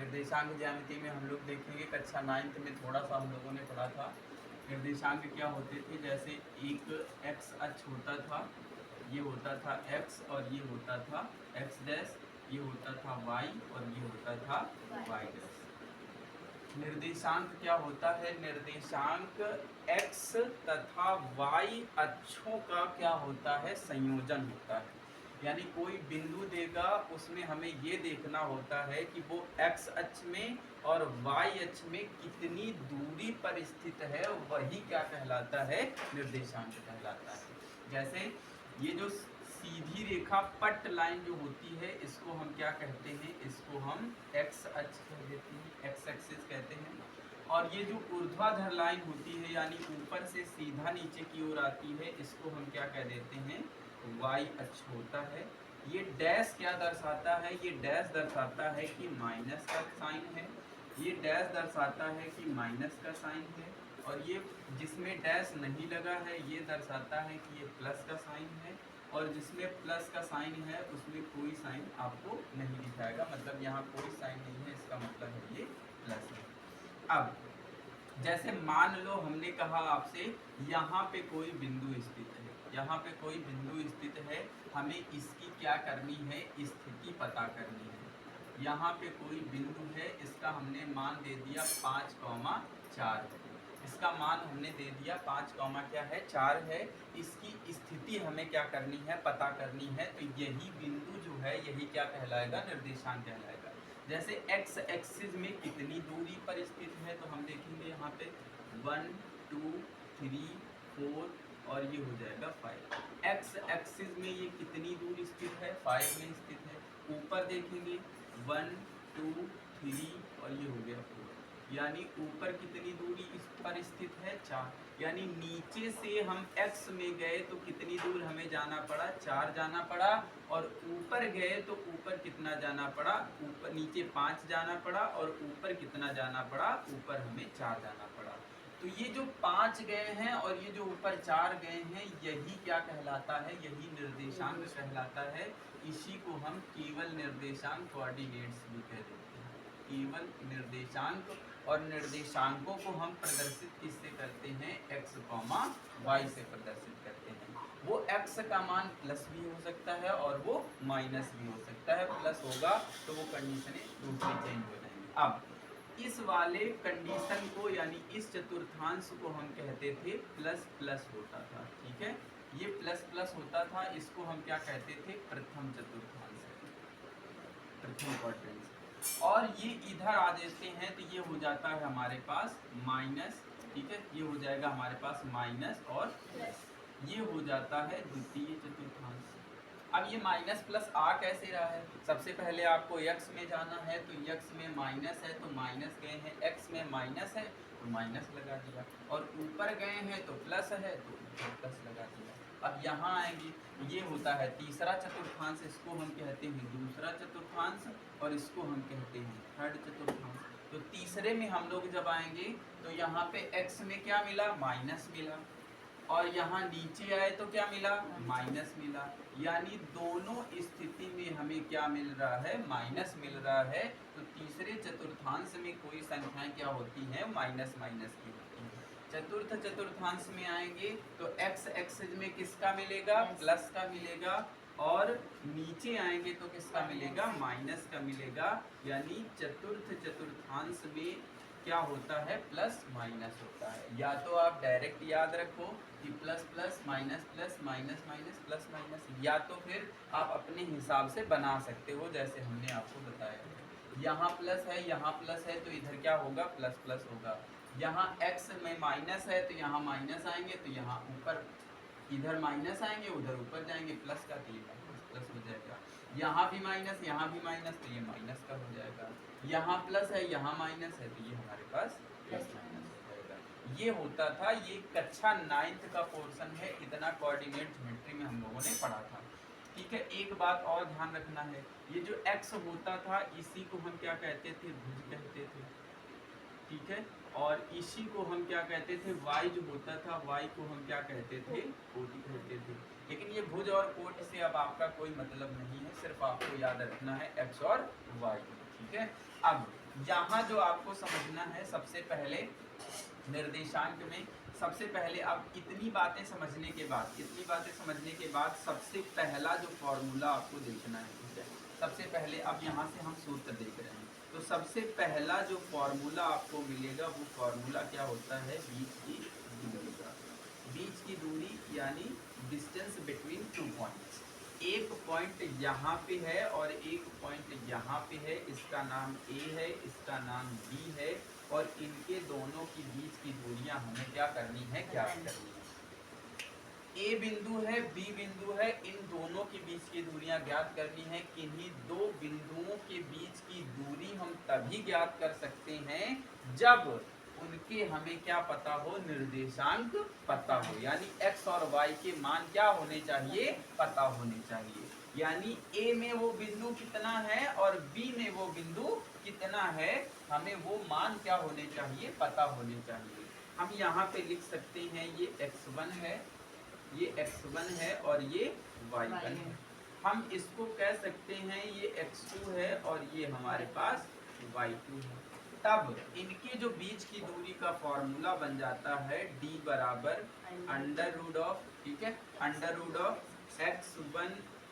निर्देशांक ज्यामिति में हम लोग देखेंगे कक्षा 9th में थोड़ा सा हम लोगों ने पढ़ा था। निर्देशांक क्या होते थे, जैसे एक एक्स अक्ष होता था, ये होता था एक्स और ये होता था एक्स डैश, ये होता था वाई और ये होता था वाई डैश। निर्देशांक क्या होता है, निर्देशांक एक्स तथा वाई अक्षों का क्या होता है, संयोजन होता है। यानी कोई बिंदु देगा, उसमें हमें ये देखना होता है कि वो एक्स अक्ष में और वाई अक्ष में कितनी दूरी पर स्थित है, वही क्या कहलाता है, निर्देशांक कहलाता है। जैसे ये जो सीधी रेखा पट लाइन जो होती है, इसको हम क्या कहते हैं, इसको हम एक्स अक्ष कह देते हैं, एक्स एक्सिस कहते हैं। और ये जो ऊर्ध्वाधर लाइन होती है, यानी ऊपर से सीधा नीचे की ओर आती है, इसको हम क्या कह देते हैं, वाई अक्ष होता है। ये डैश क्या दर्शाता है, ये डैश दर्शाता है कि माइनस का साइन है, ये डैश दर्शाता है कि माइनस का साइन है, और ये जिसमें डैश नहीं लगा है ये दर्शाता है कि ये प्लस का साइन है, और जिसमें प्लस का साइन है उसमें कोई साइन आपको नहीं दिखाएगा, मतलब यहाँ कोई साइन नहीं है, इसका मतलब है ये प्लस है। अब जैसे मान लो हमने कहा आपसे यहाँ पे कोई बिंदु स्थित है, यहाँ पे कोई बिंदु स्थित है, हमें इसकी क्या करनी है, स्थिति पता करनी है। यहाँ पे कोई बिंदु है, इसका हमने मान दे दिया 5,4, इसका मान हमने दे दिया 5,4 है। इसकी स्थिति हमें क्या करनी है, पता करनी है। तो यही बिंदु जो है यही क्या कहलाएगा, निर्देशांक कहलाएगा। जैसे एक्स एक्सिस में कितनी दूरी पर स्थित है, तो हम देखेंगे यहाँ पे 1 2 3 4 और ये हो जाएगा 5। एक्स एक्सिस में ये कितनी दूर स्थित है, 5 में स्थित है। ऊपर देखेंगे 1 2 3 और ये हो गया 4, यानी ऊपर कितनी दूरी इस पर स्थित है, 4। यानी नीचे से हम x में गए तो कितनी दूर हमें जाना पड़ा, 4 जाना पड़ा, और ऊपर गए तो ऊपर कितना जाना पड़ा, ऊपर नीचे 5 जाना पड़ा, और ऊपर कितना जाना पड़ा, ऊपर हमें 4 जाना पड़ा। तो ये जो 5 गए हैं और ये जो ऊपर 4 गए हैं, यही क्या कहलाता है, यही निर्देशांक कहलाता है। इसी को हम केवल निर्देशांक कोऑर्डिनेट्स भी कह देते हैं, केवल निर्देशांक। और निर्देशांकों को हम प्रदर्शित किससे करते हैं, x, y से प्रदर्शित करते हैं। वो x का मान प्लस भी हो सकता है और वो माइनस भी हो सकता है। प्लस होगा तो वो कंडीशनें दूसरी चेंज हो जाएंगी। अब इस वाले कंडीशन को, यानी इस चतुर्थांश को हम कहते थे प्लस प्लस होता था, ठीक है। ये प्लस प्लस होता था, इसको हम क्या कहते थे, प्रथम चतुर्थांश, प्रथम क्वाड्रेंट। और ये इधर आ देते हैं तो ये हो जाता है हमारे पास माइनस, ठीक है, ये हो जाएगा हमारे पास माइनस और प्लस, ये हो जाता है द्वितीय चतुर्थांश। अब ये माइनस प्लस आ कैसे रहा है, सबसे पहले आपको x में जाना है, तो x में माइनस है तो माइनस गए हैं, x में माइनस है तो माइनस लगा दिया, और ऊपर गए हैं तो प्लस है तो ऊपर प्लस लगा दिया। अब यहाँ आएंगे, ये होता है तीसरा चतुर्थांश, इसको हम कहते हैं दूसरा चतुर्थांश, और इसको हम कहते हैं थर्ड चतुर्थांश। तो तीसरे में हम लोग जब आएंगे तो यहाँ पे x में क्या मिला, माइनस मिला, और यहाँ नीचे आए तो क्या मिला, माइनस मिला। यानी दोनों स्थिति में हमें क्या मिल रहा है, माइनस मिल रहा है। तो तीसरे चतुर्थांश में कोई संख्याएं क्या होती हैं, माइनस माइनस की होती हैं। चतुर्थ चतुर्थांश में आएंगे तो x एक्सिस में किसका मिलेगा, प्लस का मिलेगा, और नीचे आएंगे तो किसका मिलेगा, माइनस का मिलेगा। यानी चतुर्थ चतुर्थांश में क्या होता है, प्लस माइनस होता है। या तो आप डायरेक्ट याद रखो कि plus plus minus minus plus minus, या तो फिर आप अपने हिसाब से बना सकते हो जैसे हमने आपको बताया। यहाँ प्लस है, यहाँ प्लस है, तो इधर क्या होगा, प्लस प्लस होगा। यहाँ x में माइनस है तो यहाँ माइनस आएंगे, तो यहाँ ऊपर इधर माइनस आएंगे, उधर ऊपर जाएंगे प्लस का, तो ये माइनस प्लस हो जाएगा। यहाँ भी माइनस, यहाँ भी माइनस, तो ये माइनस का हो जाएगा। यहाँ प्लस है, यहाँ माइनस है, तो ये हमारे पास प्लस माइनस हो जाएगा। ये होता था, ये कक्षा 9th का पोर्शन है, इतना कोऑर्डिनेट ज्योमेट्री में हम लोगों ने पढ़ा था, ठीक है। एक बात और ध्यान रखना है, ये जो x होता था इसी को हम क्या कहते थे, भुज कहते थे, ठीक है। और इसी को हम क्या कहते थे, y जो होता था, y को हम क्या कहते थे, कोटि कहते थे। लेकिन ये भुज और कोटि से अब आपका कोई मतलब नहीं है, सिर्फ आपको याद रखना है x और y, ठीक है। अब यहाँ जो आपको समझना है सबसे पहले निर्देशांक में, सबसे पहले आप इतनी बातें समझने के बाद सबसे पहला जो फॉर्मूला आपको देखना है, ठीक है। सबसे पहले अब यहाँ से हम सूत्र देख रहे हैं, तो सबसे पहला जो फॉर्मूला आपको मिलेगा वो फॉर्मूला क्या होता है, बीच की दूरी का। बीच की दूरी यानी डिस्टेंस बिटवीन 2 पॉइंट्स। एक पॉइंट यहाँ पे है और एक पॉइंट यहाँ पे है, इसका नाम A है, इसका नाम B है, और इनके दोनों की बीच की दूरियां हमें क्या करनी है, ज्ञात करनी है। A बिंदु है, B बिंदु है, इन दोनों के बीच की दूरियां ज्ञात करनी है। किन्हीं दो बिंदुओं के बीच की दूरी हम तभी ज्ञात कर सकते हैं जब उनके हमें क्या पता हो, निर्देशांक पता हो, यानी x और y के मान क्या होने चाहिए, पता होने चाहिए। यानी A में वो बिंदु कितना है और B में वो बिंदु कितना है, हमें वो मान क्या होने चाहिए, पता होने चाहिए। हम यहाँ पे लिख सकते हैं ये x1 है, ये x1 है और ये y1 है। हम इसको कह सकते हैं ये x2 है और ये हमारे पास y2 है। तब इनके जो बीच की दूरी का फॉर्मूला बन जाता है d बराबर अंडर रूट ऑफ, ठीक है, under root of x1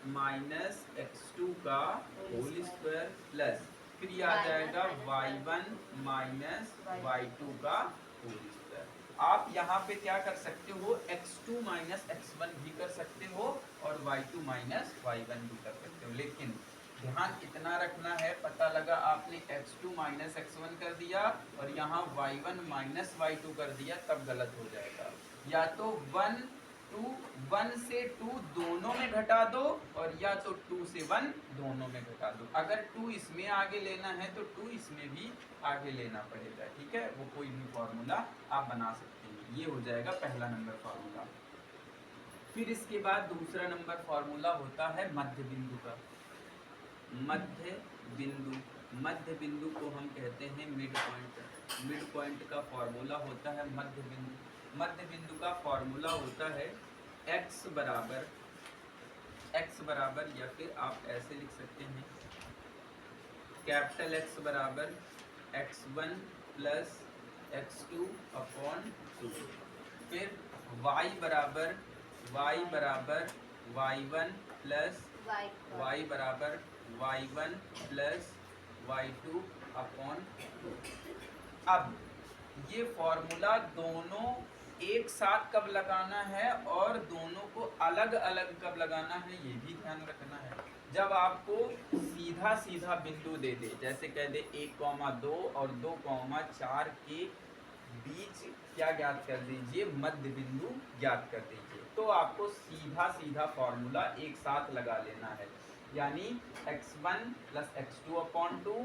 minus x2 का होल स्क्वायर प्लस फिर ये आ जाएगा y1 माइनस y2 का होल स्क्वायर। आप यहाँ पे क्या कर सकते हो, x2 माइनस x1 भी कर सकते हो और y2 माइनस y1 भी कर सकते हो, लेकिन ध्यान इतना रखना है, पता लगा आपने x2 माइनस x1 कर दिया और यहाँ y1 माइनस y2 कर दिया, तब गलत हो जाएगा। या तो 1 से 2 दोनों में घटा दो और या तो 2 से 1 दोनों में घटा दो। अगर 2 इसमें आगे लेना है तो 2 इसमें भी आगे लेना पड़ेगा, ठीक है। वो कोई भी फॉर्मूला आप बना सकते हैं। ये हो जाएगा पहला नंबर फॉर्मूला। फिर इसके बाद दूसरा नंबर फॉर्मूला होता है मध्य बिंदु का। मध्य बिंदु को हम कहते हैं मिड पॉइंट। मिड पॉइंट का फॉर्मूला होता है मध्य बिंदु। मध्य बिंदु का फॉर्मूला होता है x बराबर या फिर आप ऐसे लिख सकते हैं कैपिटल X बराबर x1 प्लस x2 अपॉन 2, फिर y बराबर y1 प्लस y बराबर y1 प्लस y2 अपॉन 2। अब ये फॉर्मूला दोनों एक साथ कब लगाना है और दोनों को अलग अलग कब लगाना है, ये भी ध्यान रखना है। जब आपको सीधा सीधा बिंदु दे दे, जैसे कह दे 1,2 और 2,4 के बीच क्या ज्ञात कर दीजिए, मध्य बिंदु ज्ञात कर दीजिए, तो आपको सीधा सीधा फॉर्मूला एक साथ लगा लेना है। यानी x1 plus x2 upon 2,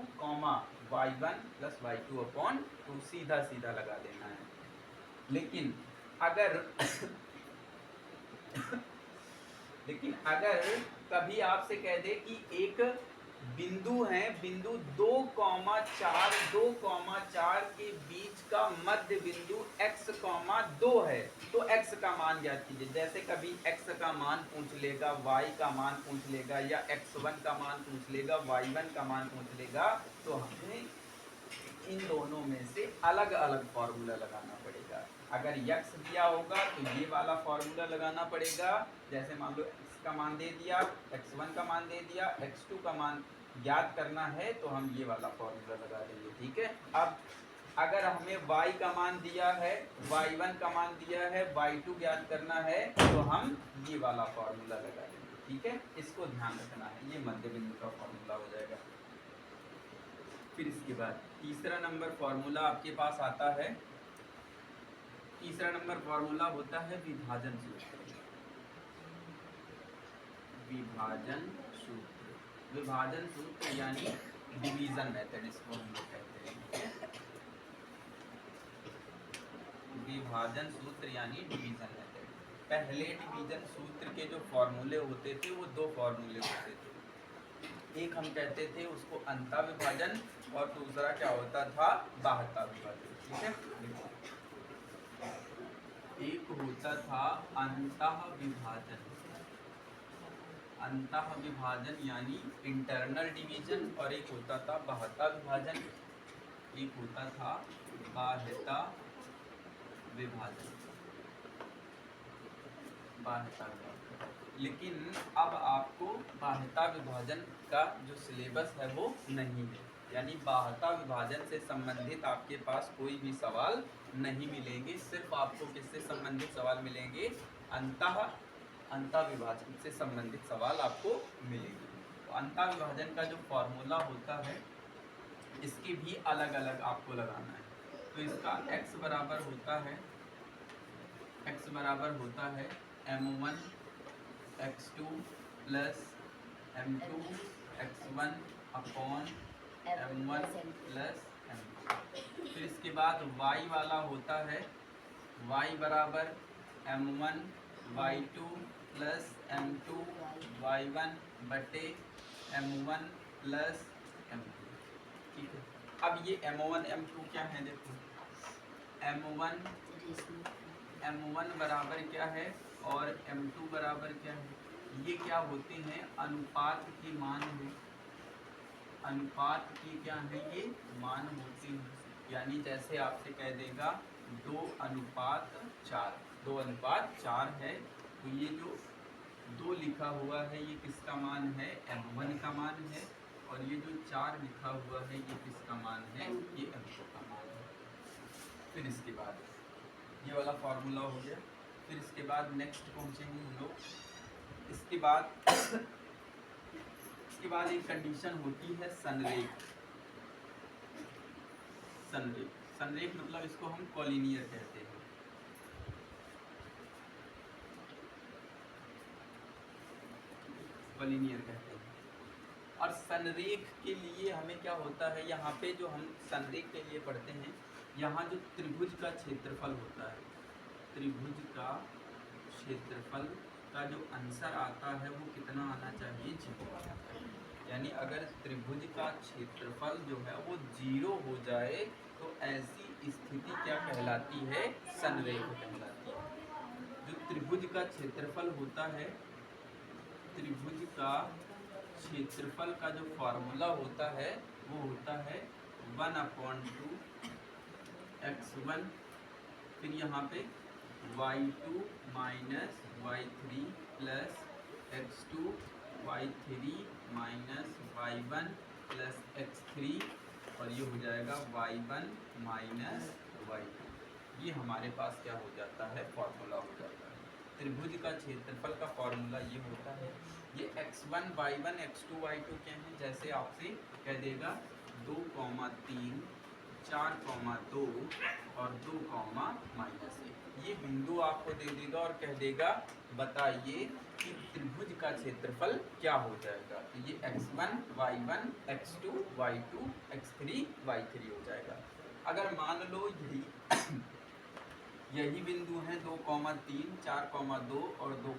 y1 plus y2 upon 2 सीधा सीधा लगा देना है। लेकिन अगर कभी आपसे कह दे कि एक बिंदु है, बिंदु 2,4 के बीच का मध्य बिंदु x,2 है, तो x का मान ज्ञात कीजिए। जैसे कभी x का मान पूछ लेगा, y का मान पूछ लेगा, या x1 का मान पूछ लेगा, y1 का मान पूछ लेगा, तो हमें इन दोनों में से अलग अलग फॉर्मूला लगाना पड़ेगा। अगर x दिया होगा तो ये वाला फॉर्मूला लगाना पड़ेगा। जैसे मान लो x का मान दे दिया, x1 का मान दे दिया, x2 का मान ज्ञात करना है तो हम ये वाला फॉर्मूला लगा देंगे, ठीक है। अब अगर हमें y का मान दिया है, y1 का मान दिया है, y2 ज्ञात करना है, तो हम ये वाला फॉर्मूला लगा देंगे, ठीक है। इसको ध्यान रखना है, ये मध्य बिंदु का फॉर्मूला हो जाएगा। फिर इसके बाद तीसरा नंबर फॉर्मूला आपके पास आता है। तीसरा नंबर फॉर्मूला होता है विभाजन सूत्र। विभाजन सूत्र यानी डिवीजन मेथड, इसको हम लोग कहते हैं। विभाजन सूत्र यानी डिवीजन मेथड। पहले डिवीजन सूत्र के जो फॉर्मूले होते थे वो दो फॉर्मूले होते थे। एक हम कहते थे उसको अंतः विभाजन और दूसरा क्या होता था, बाह्यता विभाजन, ठीक है। एक होता था अंतः विभाजन यानी इंटरनल डिवीजन, और एक होता था बाह्यता विभाजन। एक होता था बाह्यता विभाजन, बाह्यता विभाजन। लेकिन अब आपको बाह्यता विभाजन का जो सिलेबस है वो नहीं है, यानी बाह्यता विभाजन से संबंधित आपके पास कोई भी सवाल नहीं मिलेंगे। सिर्फ आपको किससे संबंधित सवाल मिलेंगे? अंतः विभाजन से संबंधित सवाल आपको मिलेंगे। तो अंतः विभाजन का जो फॉर्मूला होता है इसकी भी अलग अलग आपको लगाना है। तो इसका x बराबर होता है m1 x2 plus m2 x1 upon m1 plus m2। फिर इसके बाद y वाला होता है y बराबर m1 y2 plus m2 y1 बटे m1 प्लस m2। ठीक है, अब ये m1 m2 क्या है? देखो m1 बराबर क्या है और m2 बराबर क्या है? ये क्या होते हैं? अनुपात के मान है। अनुपात की क्या है? ये मान होते हैं। यानी जैसे आपसे कह देगा 2:4, 2:4 है, तो ये जो 2 लिखा हुआ है ये किसका मान है? m1 का मान है। और ये जो 4 लिखा हुआ है ये किसका मान है? ये m2 का मान है। फिर इसके बाद ये वाला फॉर्मूला हो गया। फिर इसके बाद नेक्स्ट पहुंचेंगे हम लोग। इसके बाद एक कंडीशन होती है संरेख। संरेख मतलब इसको हम कॉलिनियर कहते हैं। कॉलिनियर कहते हैं। और संरेख के लिए हमें क्या होता है? यहाँ पे जो हम संरेख के लिए पढ़ते हैं, यहाँ जो त्रिभुज का क्षेत्रफल होता है, त्रिभुज का क्षेत्रफल का जो आंसर आता है वो कितना आना चाहिए? 0 आना चाहिए। यानी अगर त्रिभुज का क्षेत्रफल जो है वो 0 हो जाए तो ऐसी स्थिति क्या कहलाती है? संरेख कहलाती है। जो त्रिभुज का क्षेत्रफल होता है, त्रिभुज का क्षेत्रफल का जो फॉर्मूला होता है वो होता है 1/2 x1, फिर यहाँ पे y2 minus y3 plus x2 y3 minus y1 plus x3, और ये हो जाएगा y1 माइनस y2। ये हमारे पास क्या हो जाता है? फॉर्मूला हो जाता है। त्रिभुज का क्षेत्रफल का फॉर्मूला ये होता है। ये x1 y1 x2 y2 क्या है? जैसे आपसे कह देगा 2,3 4,2 और 2,-1, ये बिंदु आपको दे देगा और कह देगा बताइए कि त्रिभुज का क्षेत्रफल क्या हो जाएगा। तो ये x1 y1 x2 y2 x3 y3 हो जाएगा। अगर मान लो यही बिंदु हैं 2,3 4,2 और 2,-,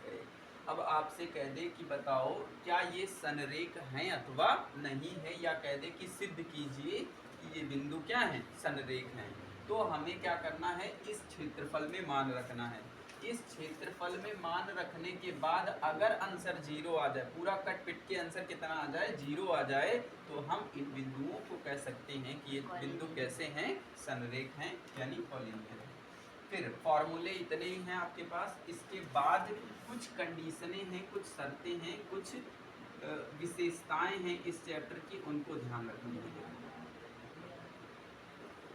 करें। अब आपसे कह दे कि बताओ क्या ये संरेख हैं अथवा नहीं है, या कह दे कि सिद्ध कीजिए कि ये बिंदु क्या हैं? संरेख हैं। तो हमें क्या करना है? इस क्षेत्रफल में मान रखना है। इस क्षेत्रफल में मान रखने के बाद अगर आंसर 0 आ जाए, पूरा कट पिट के आंसर कितना आ जाए? 0 आ जाए, तो हम इन बिंदुओं को कह सकते हैं कि ये बिंदु कैसे हैं? संरेख हैं, यानी कॉलिनियर है। फिर फॉर्मूले इतने ही हैं आपके पास। इसके बाद कुछ कंडीशनें हैं, कुछ शर्तें हैं, कुछ विशेषताएं हैं इस चैप्टर की, उनको ध्यान रखनी है।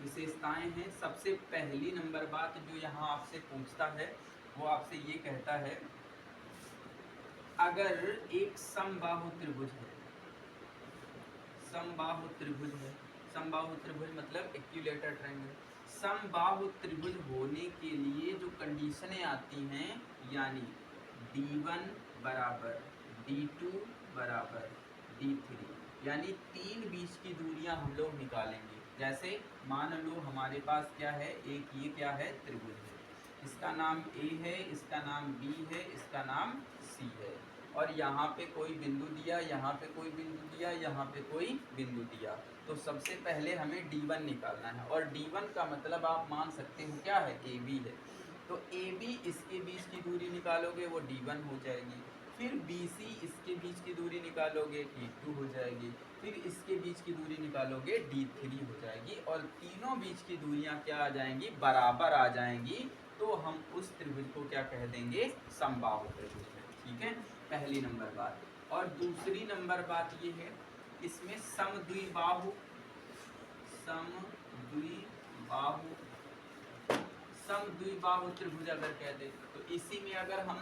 विशेषताएं हैं, सबसे पहली नंबर बात जो यहाँ आपसे पूछता है वो आपसे ये कहता है, अगर एक समबाहु त्रिभुज है, समबाहु त्रिभुज है, समबाहु त्रिभुज मतलब इक्विलेटरल ट्रायंगल, समबाहु त्रिभुज होने के लिए जो कंडीशनें आती हैं, यानी D1 बराबर D2 बराबर D3, यानी 3 बीच की दूरियां हम लोग निकालेंगे। जैसे मान लो हमारे पास क्या है? एक ये क्या है? त्रिभुज है, इसका नाम A है, इसका नाम B है, इसका नाम C है, और यहाँ पे कोई बिंदु दिया, यहाँ पे कोई बिंदु दिया, यहाँ पे कोई बिंदु दिया। तो सबसे पहले हमें D1 निकालना है, और D1 का मतलब आप मान सकते हो क्या है? AB है। तो AB इसके बीच की दूरी निकालोगे वो D1 हो जाएगी। फिर BC इसके बीच की दूरी निकालोगे D2 हो जाएगी। फिर इसके बीच की दूरी निकालोगे d3 हो जाएगी, और तीनों बीच की दूरियां क्या आ जाएंगी, बराबर आ जाएंगी। तो हम उस त्रिभुज को क्या कह देंगे, समबाहु त्रिभुज है। ठीक है, पहली नंबर बात। और दूसरी नंबर बात ये है, इसमें समद्विबाहु समद्विबाहु त्रिभुज अगर कह दे, तो इसी में अगर हम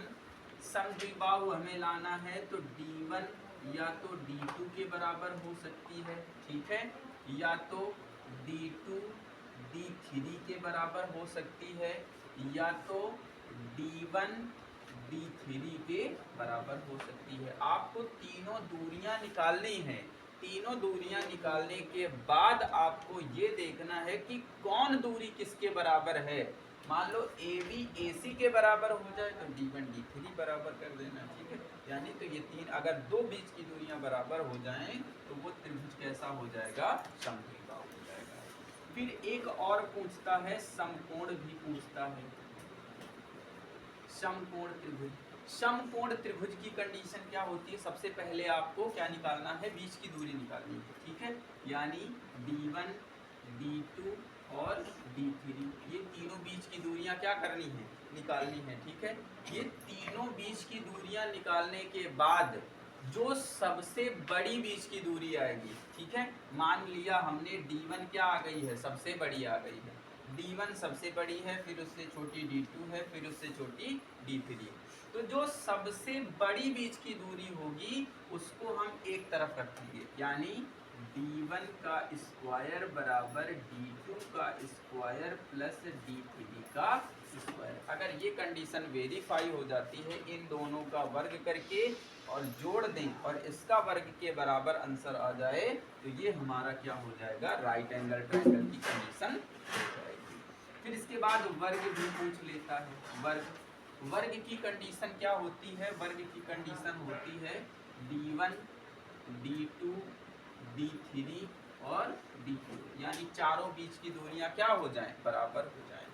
समद्विबाहु हमें लाना है तो d1 या तो d2 के बराबर हो सकती है, ठीक है, या तो d2 d3 के बराबर हो सकती है, या तो d1 d3 के बराबर हो सकती है। आपको तीनों दूरियां निकालनी है। तीनों दूरियां निकालने के बाद आपको ये देखना है कि कौन दूरी किसके बराबर है। मान लो AB AC के बराबर हो जाए तो D1 D3 बराबर कर देना, ठीक है। यानी तो ये तीन, अगर दो बीच की दूरियां बराबर हो जाएं तो वो त्रिभुज कैसा हो जाएगा, समद्विबाहु हो जाएगा। फिर एक और पूछता है, समकोण भी पूछता है। समकोण त्रिभुज, समकोण त्रिभुज की कंडीशन क्या होती है, सबसे पहले आपको क्या निकालना है, बीच की दूरी निकालनी है, ठीक है। यानी D1 D2 और D3, ये तीनों बीच की दूरियां क्या करनी है, निकालनी है, ठीक है। ये तीनों बीच की दूरियां निकालने के बाद जो सबसे बड़ी बीच की दूरी आएगी, ठीक है, मान लिया हमने D1 क्या आ गई है, सबसे बड़ी आ गई है, D1 सबसे बड़ी है, फिर उससे छोटी D2 है, फिर उससे छोटी D3। तो जो सबसे बड़ी बीच की दूरी होगी उसको हम एक तरफ रखेंगे, यानी D1 का स्क्वायर बराबर D2 का स्क्वायर प्लस D3 का स्क्वायर। अगर ये कंडीशन वेरीफाई हो जाती है, इन दोनों का वर्ग करके और जोड़ दें और इसका वर्ग के बराबर आंसर आ जाए तो ये हमारा क्या हो जाएगा, राइट एंगल ट्रायंगल की कंडीशन हो जाएगी। फिर इसके बाद वर्ग भी पूछ लेता है। वर्ग की कंडीशन क्या होती है, वर्ग की कंडीशन होती है D1 D2 D3 और D4, यानी चारों बीच की दूरियां क्या हो जाएं, बराबर हो जाएं।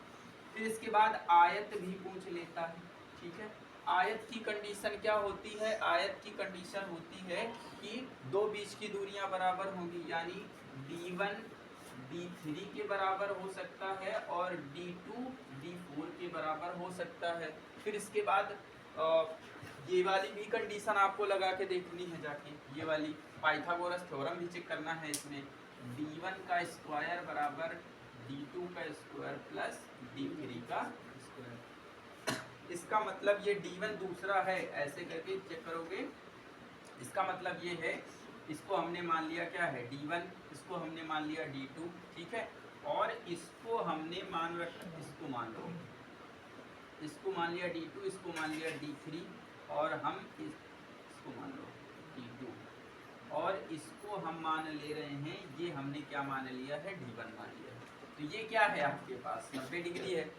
फिर इसके बाद आयत भी पूछ लेता है, ठीक है। आयत की कंडीशन क्या होती है, आयत की कंडीशन होती है कि दो बीच की दूरियां बराबर होंगी, यानी D1 D3 के बराबर हो सकता है और D2 D4 के बराबर हो सकता है। फिर इसके बाद ये वाली भी कंडीशन आपको लगा के देखनी है जाके, ये वाली पाइथागोरस थ्योरम भी चेक करना है इसमें। D1 का स्क्वायर बराबर D2 का स्क्वायर प्लस D3 का स्क्वायर। इसका मतलब ये D1 दूसरा है, ऐसे करके चेक करोगे, इसका मतलब ये है, इसको हमने मान लिया क्या है, D1, इसको हमने मान लिया D2, ठीक है, और इसको हमने मान रखा, इसको मान लो, इसको मान लिया D2, इसको मान लिया D3, और हम इसको मान लो D2, और इसको हम मान ले रहे हैं, ये हमने क्या मान लिया है, D1 मान लिया है। तो ये क्या है आपके पास, 90 डिग्री है।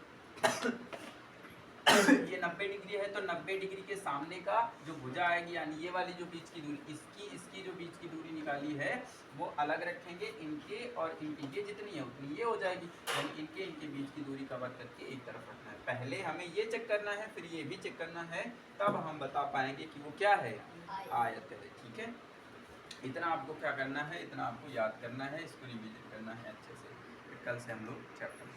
ये 90 डिग्री है, तो 90 डिग्री के सामने का जो भुजा आएगी, यानी ये वाली जो बीच की दूरी, इसकी जो बीच की दूरी निकाली है वो अलग रखेंगे, इनके और इनकी ये जितनी है उतनी ये हो जाएगी, यानी इनके बीच की दूरी कवर करके एक तरफ रखना है। पहले हमें ये चेक करना है, फिर ये भी चेक करना है, तब हम बता पाएंगे कि वो क्या है, आयत है, ठीक है। इतना आपको क्या करना है, इतना आपको याद करना है, इसको रिविजन करना है अच्छे से। कल से हम लोग चैप्टर